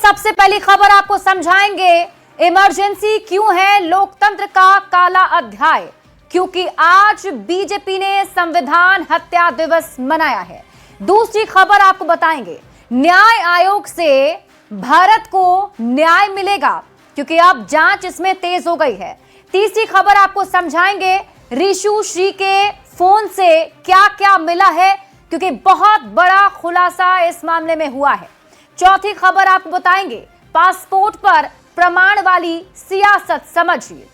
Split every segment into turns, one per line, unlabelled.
सबसे पहली खबर आपको समझाएंगे, इमरजेंसी क्यों है लोकतंत्र का काला अध्याय। क्योंकि आज बीजेपी ने संविधान हत्या दिवस मनाया है। दूसरी खबर आपको बताएंगे, न्याय आयोग से भारत को न्याय मिलेगा क्योंकि अब जांच इसमें तेज हो गई है। तीसरी खबर आपको समझाएंगे, ऋषु श्री के फोन से क्या क्या मिला है क्योंकि बहुत बड़ा खुलासा इस मामले में हुआ है। चौथी खबर आपको बताएंगे, पासपोर्ट पर प्रमाण वाली सियासत समझिए।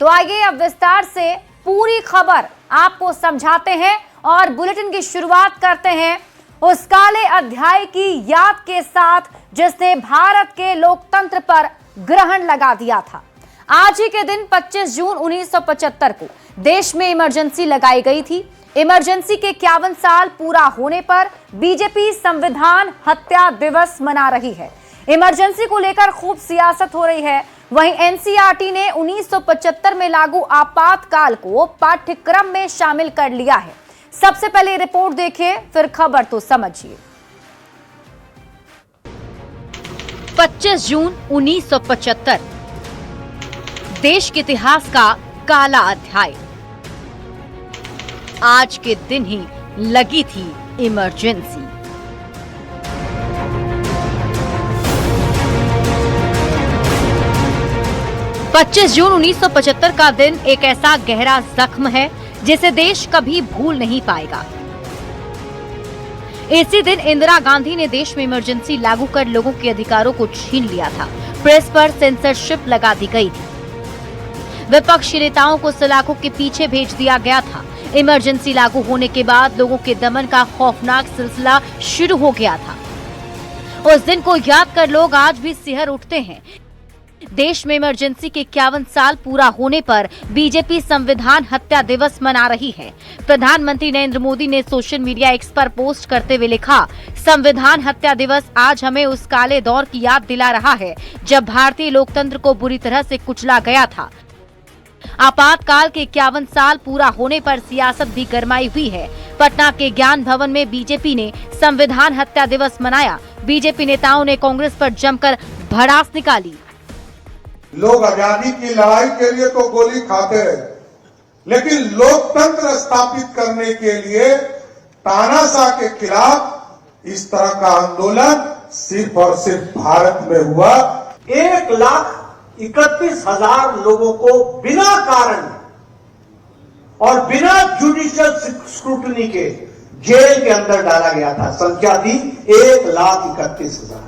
तो आइए अब विस्तार से पूरी खबर आपको समझाते हैं और बुलेटिन की शुरुआत करते हैं उस काले अध्याय की याद के साथ जिसने भारत के लोकतंत्र पर ग्रहण लगा दिया था। आज ही के दिन 25 जून 1975 को देश में इमरजेंसी लगाई गई थी। इमरजेंसी के 51 साल पूरा होने पर बीजेपी संविधान हत्या दिवस मना रही है। इमरजेंसी को लेकर खूब सियासत हो रही है। वहीं एनसीईआरटी ने 1975 में लागू आपातकाल को पाठ्यक्रम में शामिल कर लिया है। सबसे पहले रिपोर्ट देखिए, फिर खबर तो समझिए।
25 जून 1975 देश के इतिहास का काला अध्याय। आज के दिन ही लगी थी इमरजेंसी। पच्चीस जून 1975 का दिन एक ऐसा गहरा जख्म है जिसे देश कभी भूल नहीं पाएगा। इसी दिन इंदिरा गांधी ने देश में इमरजेंसी लागू कर लोगों के अधिकारों को छीन लिया था। प्रेस पर सेंसरशिप लगा दी गई थी। विपक्षी नेताओं को सलाखों के पीछे भेज दिया गया था। इमरजेंसी लागू होने के बाद लोगों के दमन का खौफनाक सिलसिला शुरू हो गया था। उस दिन को याद कर लोग आज भी सिहर उठते हैं। देश में इमरजेंसी के 51 साल पूरा होने पर बीजेपी संविधान हत्या दिवस मना रही है। प्रधानमंत्री नरेंद्र मोदी ने सोशल मीडिया एक्स पर पोस्ट करते हुए लिखा, संविधान हत्या दिवस आज हमें उस काले दौर की याद दिला रहा है जब भारतीय लोकतंत्र को बुरी तरह से कुचला गया था। आपातकाल के 51 साल पूरा होने पर सियासत भी गरमाई हुई है। पटना के ज्ञान भवन में बीजेपी ने संविधान हत्या दिवस मनाया। बीजेपी नेताओं ने कांग्रेस पर जमकर भड़ास निकाली।
लोग आजादी की लड़ाई के लिए तो गोली खाते रहे, लेकिन लोकतंत्र स्थापित करने के लिए तानाशाह के खिलाफ इस तरह का आंदोलन सिर्फ और सिर्फ भारत में हुआ।
1,31,000 लोगों को बिना कारण और बिना जुडिशियल स्क्रूटनी के जेल के अंदर डाला गया था। संख्या थी 1,31,000।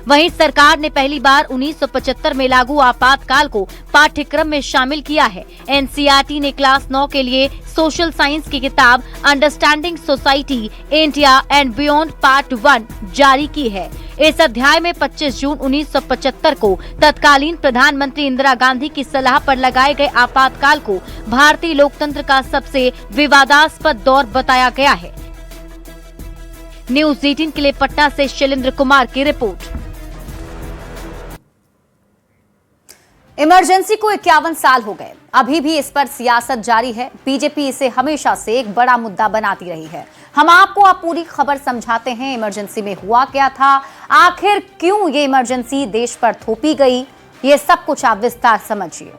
वहीं सरकार ने पहली बार 1975 में लागू आपातकाल को पाठ्यक्रम में शामिल किया है। एनसीईआरटी ने क्लास 9 के लिए सोशल साइंस की किताब understanding society India and beyond part 1 जारी की है। इस अध्याय में 25 जून 1975 को तत्कालीन प्रधानमंत्री इंदिरा गांधी की सलाह पर लगाए गए आपातकाल को भारतीय लोकतंत्र का सबसे विवादास्पद दौर बताया गया है। न्यूज़ 18 के लिए पटना से शैलेंद्र कुमार की रिपोर्ट।
इमरजेंसी को 51 साल हो गए, अभी भी इस पर सियासत जारी है। बीजेपी इसे हमेशा से एक बड़ा मुद्दा बनाती रही है। हम आपको अब पूरी खबर समझाते हैं, इमरजेंसी में हुआ क्या था, आखिर क्यों ये इमरजेंसी देश पर थोपी गई, ये सब कुछ आप विस्तार समझिए।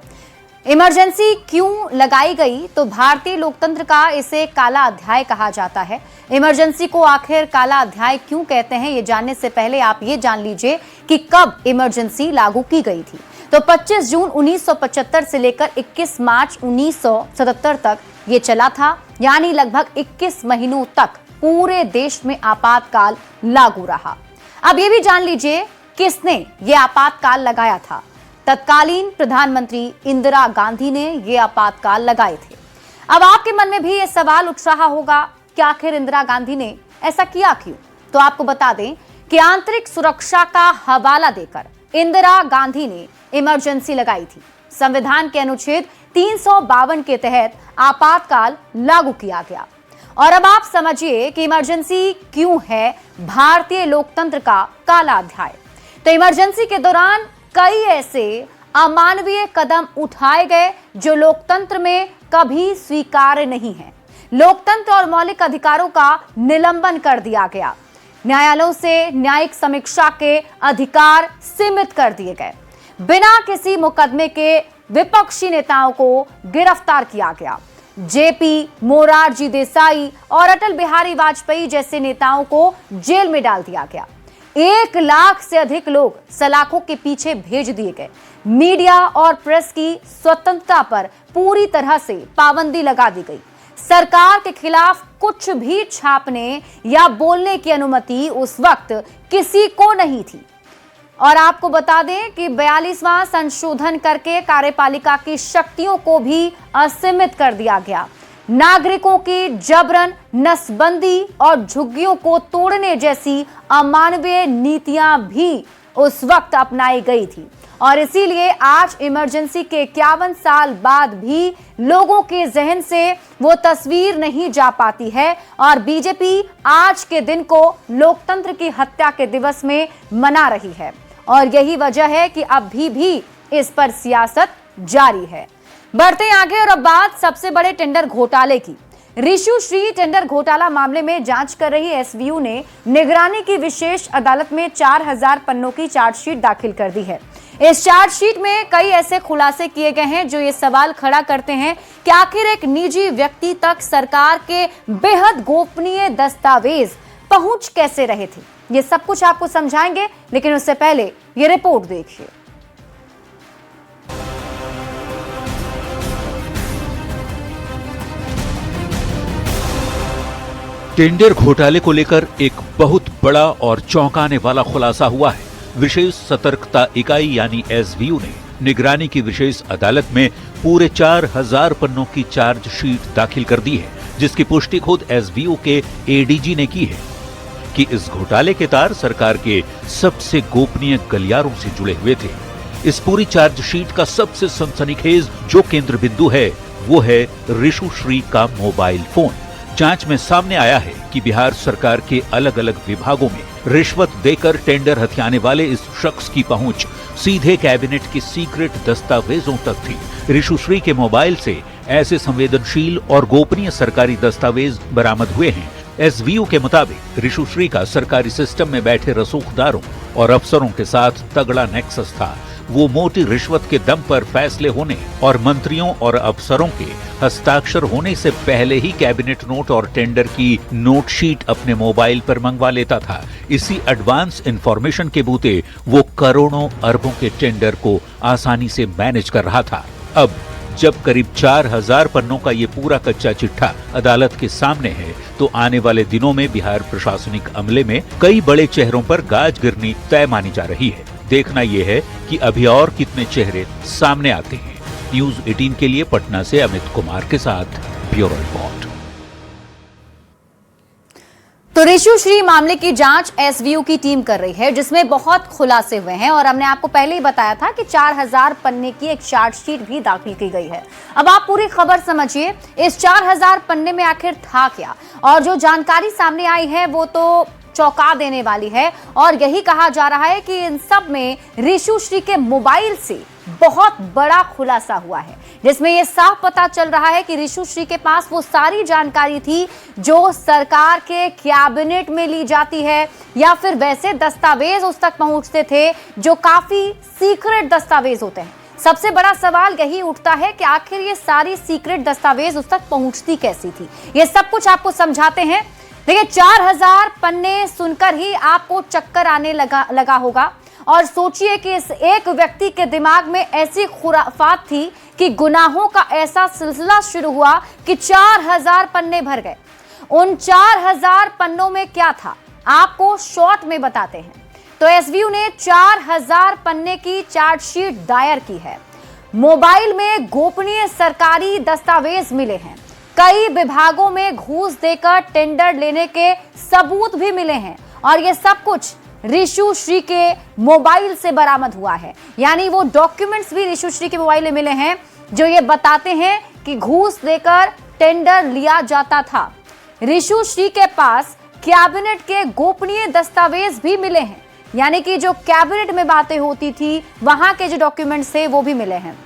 इमरजेंसी क्यों लगाई गई, तो भारतीय लोकतंत्र का इसे काला अध्याय कहा जाता है। इमरजेंसी को आखिर काला अध्याय क्यों कहते हैं, ये जानने से पहले आप ये जान लीजिए कि कब इमरजेंसी लागू की गई थी। तो 25 जून 1975 से लेकर 21 मार्च 1977 तक ये चला था, यानी लगभग 21 महीनों तक पूरे देश में आपातकाल लागू रहा। अब ये भी जान लीजिए किसने ये आपातकाल लगाया था। तत्कालीन प्रधानमंत्री इंदिरा गांधी ने ये आपातकाल लगाए थे। अब आपके मन में भी ये सवाल उठ रहा होगा कि आखिर इंदिरा गांधी ने ऐसा किया क्यों। तो आपको बता दें कि आंतरिक सुरक्षा का हवाला देकर इंदिरा गांधी ने इमरजेंसी लगाई थी। संविधान के अनुच्छेद 352 के तहत आपातकाल लागू किया गया। और अब आप समझिए कि इमरजेंसी क्यों है भारतीय लोकतंत्र का काला अध्याय। तो इमरजेंसी के दौरान कई ऐसे अमानवीय कदम उठाए गए जो लोकतंत्र में कभी स्वीकार्य नहीं है। लोकतंत्र और मौलिक अधिकारों का निलंबन कर दिया गया। न्यायालयों से न्यायिक समीक्षा के अधिकार सीमित कर दिए गए। बिना किसी मुकदमे के विपक्षी नेताओं को गिरफ्तार किया गया। जेपी, मोरारजी देसाई और अटल बिहारी वाजपेयी जैसे नेताओं को जेल में डाल दिया गया। 1 लाख से अधिक लोग सलाखों के पीछे भेज दिए गए। मीडिया और प्रेस की स्वतंत्रता पर पूरी तरह से पाबंदी लगा दी गई। सरकार के खिलाफ कुछ भी छापने या बोलने की अनुमति उस वक्त किसी को नहीं थी। और आपको बता दें कि 42वां संशोधन करके कार्यपालिका की शक्तियों को भी असीमित कर दिया गया। नागरिकों की जबरन नसबंदी और झुग्गियों को तोड़ने जैसी अमानवीय नीतियां भी उस वक्त अपनाई गई थी। और इसीलिए आज इमरजेंसी के 51 साल बाद भी लोगों के जहन से वो तस्वीर नहीं जा पाती है और बीजेपी आज के दिन को लोकतंत्र की हत्या के दिवस में मना रही है। और यही वजह है कि अभी भी इस पर सियासत जारी है। बढ़ते हैं आगे और अब बात सबसे बड़े टेंडर घोटाले की। ऋषु श्री टेंडर घोटाला मामले में जांच कर रही एसवीयू ने निगरानी की विशेष अदालत में 4000 पन्नों की चार्जशीट दाखिल कर दी है। इस चार्जशीट में कई ऐसे खुलासे किए गए हैं जो ये सवाल खड़ा करते हैं कि आखिर एक निजी व्यक्ति तक सरकार के बेहद गोपनीय दस्तावेज पहुंच कैसे रहे थे। ये सब कुछ आपको समझाएंगे, लेकिन उससे पहले ये रिपोर्ट देखिए।
टेंडर घोटाले को लेकर एक बहुत बड़ा और चौंकाने वाला खुलासा हुआ है। विशेष सतर्कता इकाई यानी एसवीयू ने निगरानी की विशेष अदालत में पूरे 4000 पन्नों की चार्जशीट दाखिल कर दी है, जिसकी पुष्टि खुद एसवीयू के एडीजी ने की है कि इस घोटाले के तार सरकार के सबसे गोपनीय गलियारों से जुड़े हुए थे। इस पूरी चार्जशीट का सबसे सनसनीखेज जो केंद्र बिंदु है वो है ऋषु श्री का मोबाइल फोन। जांच में सामने आया है कि बिहार सरकार के अलग अलग विभागों में रिश्वत देकर टेंडर हथियाने वाले इस शख्स की पहुंच सीधे कैबिनेट के सीक्रेट दस्तावेजों तक थी। ऋषु श्री के मोबाइल से ऐसे संवेदनशील और गोपनीय सरकारी दस्तावेज बरामद हुए हैं। एसवीयू के मुताबिक ऋषु श्री का सरकारी सिस्टम में बैठे रसूखदारों और अफसरों के साथ तगड़ा नेक्सस था। वो मोटी रिश्वत के दम पर फैसले होने और मंत्रियों और अफसरों के हस्ताक्षर होने से पहले ही कैबिनेट नोट और टेंडर की नोट शीट अपने मोबाइल पर मंगवा लेता था। इसी एडवांस इंफॉर्मेशन के बूते वो करोड़ों अरबों के टेंडर को आसानी से मैनेज कर रहा था। अब जब करीब 4000 पन्नों का ये पूरा कच्चा चिट्ठा अदालत के सामने है, तो आने वाले दिनों में बिहार प्रशासनिक अमले में कई बड़े चेहरों पर गाज गिरनी तय मानी जा रही है। देखना यह है कि अभी और कितने चेहरे सामने आते हैं। न्यूज़ 18 के लिए पटना से अमित कुमार के साथ ब्यूरो रिपोर्ट।
तो ऋषु श्री मामले की जांच एसवीयू की टीम कर रही है, जिसमें बहुत खुलासे हुए हैं और हमने आपको पहले ही बताया था कि 4000 पन्ने की एक चार्जशीट भी दाखिल की गई है। अब आप पूरी खबर समझिए, इस 4000 पन्ने में आखिर था क्या, और जो जानकारी सामने आई है वो तो चौंका देने वाली है। और यही कहा जा रहा है कि इन सब में ऋषु श्री के मोबाइल से बहुत बड़ा खुलासा हुआ है, जिसमें यह साफ पता चल रहा है कि ऋषु श्री के पास वो सारी जानकारी थी जो सरकार के कैबिनेट में ली जाती है, या फिर वैसे दस्तावेज उस तक पहुंचते थे जो काफी सीक्रेट दस्तावेज होते हैं। सबसे बड़ा सवाल यही उठता है कि आखिर ये सारी सीक्रेट दस्तावेज उस तक पहुंचती कैसी थी। ये सब कुछ आपको समझाते हैं। देखिए, 4000 पन्ने सुनकर ही आपको चक्कर आने लगा होगा। और सोचिए कि इस एक व्यक्ति के दिमाग में ऐसी खुराफात थी कि गुनाहों का ऐसा सिलसिला शुरू हुआ कि 4000 पन्ने भर गए। उन 4000 पन्नों में क्या था, आपको शॉर्ट में बताते हैं। तो एसवीयू ने 4000 पन्ने की चार्जशीट दायर की है। मोबाइल में गोपनीय सरकारी दस्तावेज मिले हैं। कई विभागों में घूस देकर टेंडर लेने के सबूत भी मिले हैं, और ये सब कुछ ऋषु श्री के मोबाइल से बरामद हुआ है। यानी वो डॉक्यूमेंट्स भी ऋषु श्री के मोबाइल में मिले हैं जो ये बताते हैं कि घूस देकर टेंडर लिया जाता था। ऋषु श्री के पास कैबिनेट के गोपनीय दस्तावेज भी मिले हैं, यानी कि जो कैबिनेट में बातें होती थी वहां के जो डॉक्यूमेंट्स थे वो भी मिले हैं।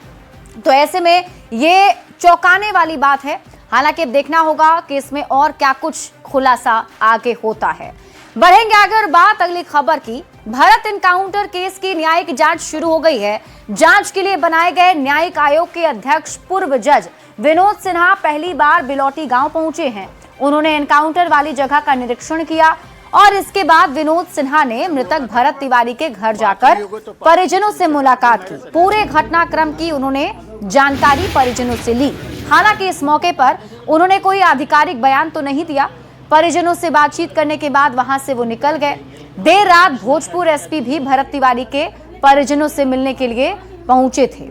तो ऐसे में ये चौंकाने वाली बात है। हालांकि अब देखना होगा कि इसमें और क्या कुछ खुलासा आगे होता है। बढ़ेंगे आगे और बात अगली खबर की। भरत एनकाउंटर केस की न्यायिक जांच शुरू हो गई है। जांच के लिए बनाए गए न्यायिक आयोग के अध्यक्ष पूर्व जज विनोद सिन्हा पहली बार बिलौटी गांव पहुंचे हैं। उन्होंने एनकाउंटर वाली जगह का निरीक्षण किया और इसके बाद विनोद सिन्हा ने मृतक भरत तिवारी के घर जाकर परिजनों से मुलाकात की। पूरे घटनाक्रम की उन्होंने जानकारी परिजनों से ली। हालांकि इस मौके पर उन्होंने कोई आधिकारिक बयान तो नहीं दिया। परिजनों से बातचीत करने के बाद वहां से वो निकल गए। देर रात भोजपुर एसपी भी भरत तिवारी के परिजनों से मिलने के लिए पहुंचे थे।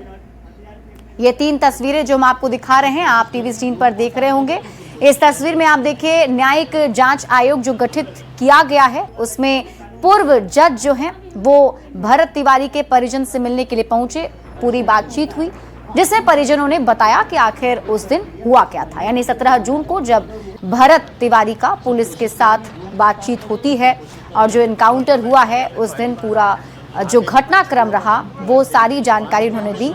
ये 3 तस्वीरें जो हम आपको दिखा रहे हैं, आप टीवी स्क्रीन पर देख रहे होंगे। इस तस्वीर में आप देखिए न्यायिक जांच आयोग जो गठित किया गया है उसमें पूर्व जज जो हैं वो भरत तिवारी के परिजन से मिलने के लिए पहुंचे। पूरी बातचीत हुई जिसमें परिजनों ने बताया कि आखिर उस दिन हुआ क्या था। यानी 17 जून को जब भरत तिवारी का पुलिस के साथ बातचीत होती है और जो एनकाउंटर हुआ है उस दिन पूरा जो घटनाक्रम रहा वो सारी जानकारी उन्होंने दी।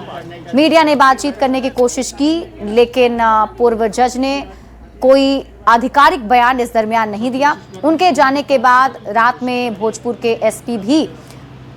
मीडिया ने बातचीत करने की कोशिश की लेकिन पूर्व जज ने कोई आधिकारिक बयान इस दरमियान नहीं दिया। उनके जाने के बाद रात में भोजपुर के एसपी भी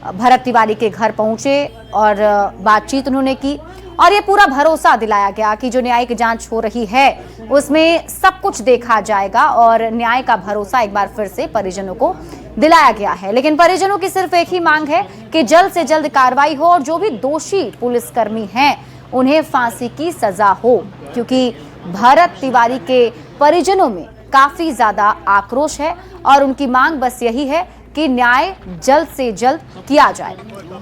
भरत तिवारी के घर पहुंचे और बातचीत उन्होंने की और ये पूरा भरोसा दिलाया गया कि जो न्यायिक जांच हो रही है उसमें सब कुछ देखा जाएगा और न्याय का भरोसा एक बार फिर से परिजनों को दिलाया गया है। लेकिन परिजनों की सिर्फ एक ही मांग है कि जल्द से जल्द कार्रवाई हो और जो भी दोषी पुलिसकर्मी हैं उन्हें फांसी की सजा हो, क्योंकि भरत तिवारी के परिजनों में काफी ज्यादा आक्रोश है और उनकी मांग बस यही है कि न्याय जल्द से जल्द किया जाए।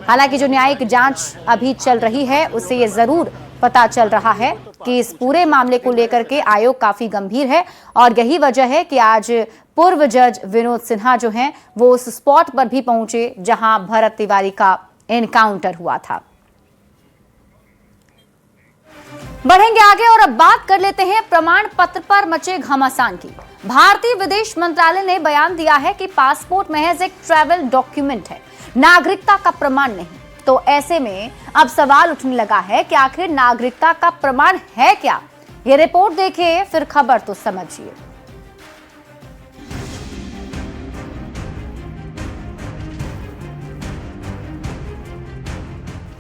हालांकि जो न्यायिक जांच अभी चल रही है उससे ये जरूर पता चल रहा है कि इस पूरे मामले को लेकर के आयोग काफी गंभीर है और यही वजह है कि आज पूर्व जज विनोद सिन्हा जो हैं वो उस स्पॉट पर भी पहुंचे जहां भरत तिवारी का एनकाउंटर हुआ था। बढ़ेंगे आगे और अब बात कर लेते हैं प्रमाण पत्र पर मचे घमासान की। भारतीय विदेश मंत्रालय ने बयान दिया है कि पासपोर्ट महज एक ट्रैवल डॉक्यूमेंट है, नागरिकता का प्रमाण नहीं। तो ऐसे में अब सवाल उठने लगा है कि आखिर नागरिकता का प्रमाण है क्या? ये रिपोर्ट देखिए फिर खबर तो समझिए।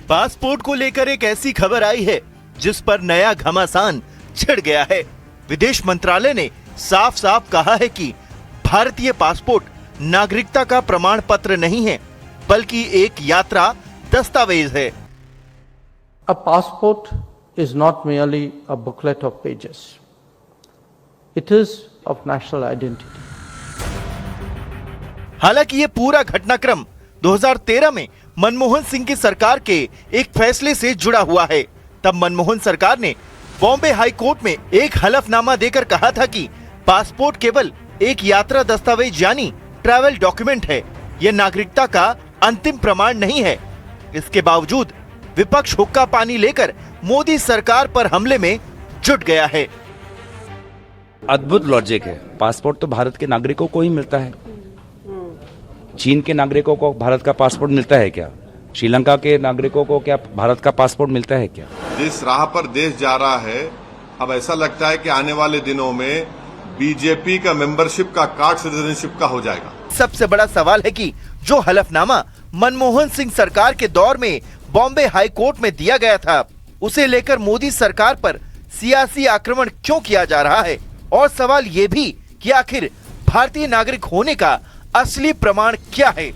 पासपोर्ट को लेकर एक ऐसी खबर आई है जिस पर नया घमासान छिड़ गया है। विदेश मंत्रालय ने साफ साफ कहा है कि भारतीय पासपोर्ट नागरिकता का प्रमाण पत्र नहीं है बल्कि एक यात्रा दस्तावेज है।
A passport is not merely a booklet of pages. It is of national identity.
हालांकि ये पूरा घटनाक्रम 2013 में मनमोहन सिंह की सरकार के एक फैसले से जुड़ा हुआ है। तब मनमोहन सरकार ने बॉम्बे हाई कोर्ट में एक हलफनामा देकर कहा था कि पासपोर्ट केवल एक यात्रा दस्तावेज यानी ट्रैवल डॉक्यूमेंट है, यह नागरिकता का अंतिम प्रमाण नहीं है। इसके बावजूद विपक्ष हुक्का पानी लेकर मोदी सरकार पर हमले में जुट गया है।
अद्भुत लॉजिक है। पासपोर्ट तो भारत के नागरिकों को ही मिलता है। चीन के नागरिकों को भारत का पासपोर्ट मिलता है क्या? श्रीलंका के नागरिकों को क्या भारत का पासपोर्ट मिलता है क्या?
जिस राह पर देश जा रहा है, अब ऐसा लगता है कि आने वाले दिनों में बीजेपी का मेंबरशिप का कार्ड सिटीजनशिप का हो जाएगा।
सबसे बड़ा सवाल है कि जो हलफनामा मनमोहन सिंह सरकार के दौर में बॉम्बे हाई कोर्ट में दिया गया था, उसे लेकर मोदी सरकार पर सियासी आक्रमण क्यों किया जा रहा है? और सवाल ये भी कि आखिर भारतीय नागरिक होने का असली प्रमाण क्या है?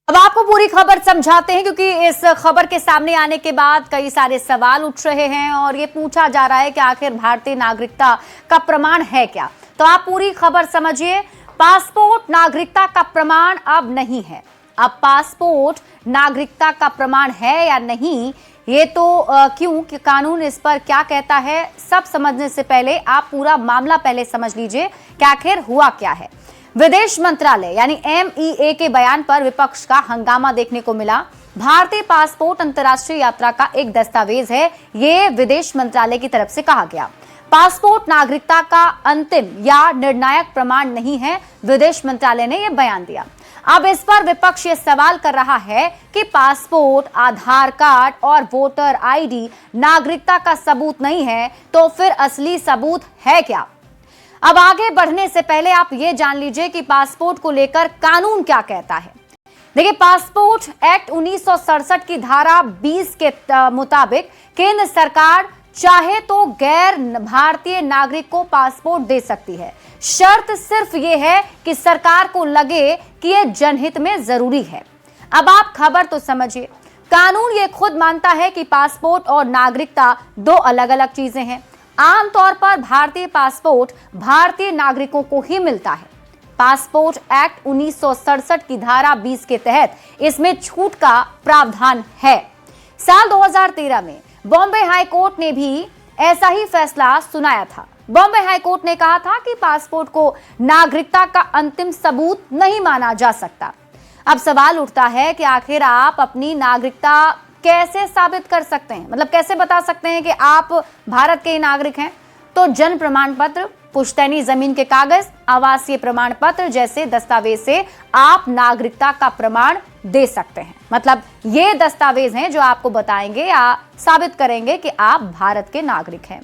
अब आपको पूरी खबर समझाते हैं क्योंकि इस खबर के सामने आने के बाद कई सारे सवाल उठ रहे हैं और ये पूछा जा रहा है कि आखिर भारतीय नागरिकता का प्रमाण है क्या। तो आप पूरी खबर समझिए। पासपोर्ट नागरिकता का प्रमाण अब नहीं है। अब पासपोर्ट नागरिकता का प्रमाण है या नहीं, ये तो क्यों कि कानून इस पर क्या कहता है, सब समझने से पहले आप पूरा मामला पहले समझ लीजिए कि आखिर हुआ क्या है। विदेश मंत्रालय यानी MEA के बयान पर विपक्ष का हंगामा देखने को मिला। भारतीय पासपोर्ट अंतर्राष्ट्रीय यात्रा का एक दस्तावेज है, ये विदेश मंत्रालय की तरफ से कहा गया। पासपोर्ट नागरिकता का अंतिम या निर्णायक प्रमाण नहीं है, विदेश मंत्रालय ने यह बयान दिया। अब इस पर विपक्ष ये सवाल कर रहा है कि पासपोर्ट, आधार कार्ड और वोटर ID नागरिकता का सबूत नहीं है, तो फिर असली सबूत है क्या? अब आगे बढ़ने से पहले आप ये जान लीजिए कि पासपोर्ट को लेकर कानून क्या कहता है। देखिए, पासपोर्ट एक्ट 1967 की धारा 20 के मुताबिक केंद्र सरकार चाहे तो गैर भारतीय नागरिक को पासपोर्ट दे सकती है। शर्त सिर्फ ये है कि सरकार को लगे कि यह जनहित में जरूरी है। अब आप खबर तो समझिए, कानून ये खुद मानता है कि पासपोर्ट और नागरिकता दो अलग अलग चीजें हैं। आमतौर पर भारतीय पासपोर्ट भारतीय नागरिकों को ही मिलता है। पासपोर्ट एक्ट 1967 की धारा 20 के तहत इसमें छूट का प्रावधान है। साल 2013 में बॉम्बे हाई कोर्ट ने भी ऐसा ही फैसला सुनाया था। बॉम्बे हाई कोर्ट ने कहा था कि पासपोर्ट को नागरिकता का अंतिम सबूत नहीं माना जा सकता। अब सवाल उठता है कि आखिर आप अपनी नागरिकता कैसे साबित कर सकते हैं, मतलब कैसे बता सकते हैं कि आप भारत के नागरिक हैं? तो जन्म प्रमाण पत्र, पुश्तैनी जमीन के कागज, आवासीय प्रमाण पत्र जैसे दस्तावेज से आप नागरिकता का प्रमाण दे सकते हैं। मतलब ये दस्तावेज हैं जो आपको बताएंगे या साबित करेंगे कि आप भारत के नागरिक हैं।